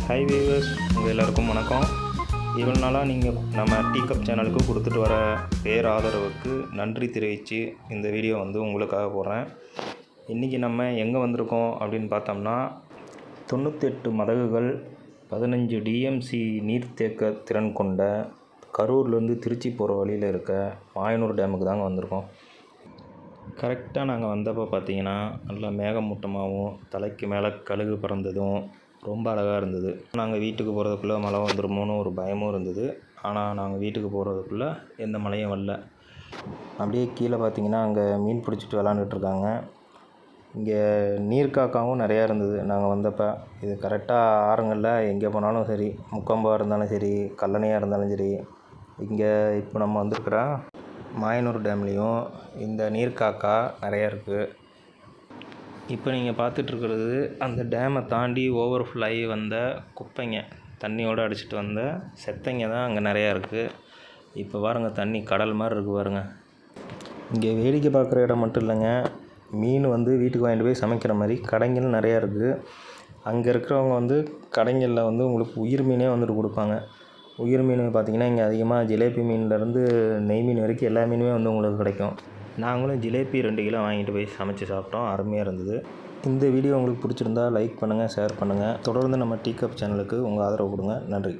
Hi viewers, உங்கள் எல்லாருக்கும் வணக்கம். இவ்வளோ நாளாக நீங்கள் நம்ம டீ கப் சேனலுக்கு கொடுத்துட்டு வர பேராதரவுக்கு நன்றி தெரிவித்து இந்த வீடியோ உங்களுக்காக போடுறேன். இன்றைக்கி நம்ம எங்கே வந்திருக்கோம் அப்படின்னு பார்த்தோம்னா 98 மதகுகள் 15 டிஎம்சி நீர்த்தேக்க திறன் கொண்ட கரூர்லேருந்து திருச்சி போகிற வழியில் இருக்க மாயனூர் டேமுக்கு தாங்க வந்திருக்கோம். கரெக்டாக நாங்கள் வந்தப்போ பார்த்தீங்கன்னா நல்லா மேகமூட்டமாகவும் தலைக்கு மேலே கழுகு பறந்ததும் ரொம்ப அழகாக இருந்தது. நாங்கள் வீட்டுக்கு போகிறதுக்குள்ளே மழை வந்துடுமோன்னு ஒரு பயமும் இருந்தது. ஆனால் நாங்கள் வீட்டுக்கு போகிறதுக்குள்ளே எந்த மழையும் வரல. அப்படியே கீழே பார்த்திங்கன்னா அங்கே மீன் பிடிச்சிட்டு விளாண்டுட்ருக்காங்க. இங்கே நீர்க்காக்காவும் நிறையா இருந்தது நாங்கள் வந்தப்போ. இது கரெக்டாக ஆறுங்களில் எங்கே போனாலும் சரி, முக்கொம்பாக இருந்தாலும் சரி, கல்லணையாக இருந்தாலும் சரி, இங்கே இப்போ நம்ம வந்திருக்கிற மாயனூர் டேம்லேயும் இந்த நீர்க்காக்கா நிறையா இருக்குது. இப்போ நீங்கள் பார்த்துட்ருக்கிறது அந்த டேமை தாண்டி ஓவர்ஃப்ளோ ஆகி வந்த குப்பைங்க, தண்ணியோடு அடிச்சிட்டு வந்த செத்தைங்க தான் அங்கே நிறையா இருக்குது. இப்போ பாருங்கள், தண்ணி கடல் மாதிரி இருக்குது பாருங்கள். இங்கே வேடிக்கை பார்க்குற இடம் மட்டும் இல்லைங்க, மீன் வீட்டுக்கு வாங்கிட்டு போய் சமைக்கிற மாதிரி கடைகள் நிறையா இருக்குது. அங்கே இருக்கிறவங்க கடைகளில் உங்களுக்கு உயிர் மீனே கொடுப்பாங்க. உயிர் மீன் பார்த்திங்கன்னா இங்கே அதிகமாக ஜிலேபி மீன்லேருந்து நெய் மீன் வரைக்கும் எல்லா மீனுமே உங்களுக்கு கிடைக்கும். நாங்களும் ஜிலேபி 2 கிலோ வாங்கிட்டு போய் சமைச்சு சாப்பிட்டோம். அருமையாக இருந்தது. இந்த வீடியோ உங்களுக்கு பிடிச்சிருந்தா லைக் பண்ணுங்கள், ஷேர் பண்ணுங்கள். தொடர்ந்து நம்ம டீ கப் சேனலுக்கு உங்கள் ஆதரவு கொடுங்க. நன்றி.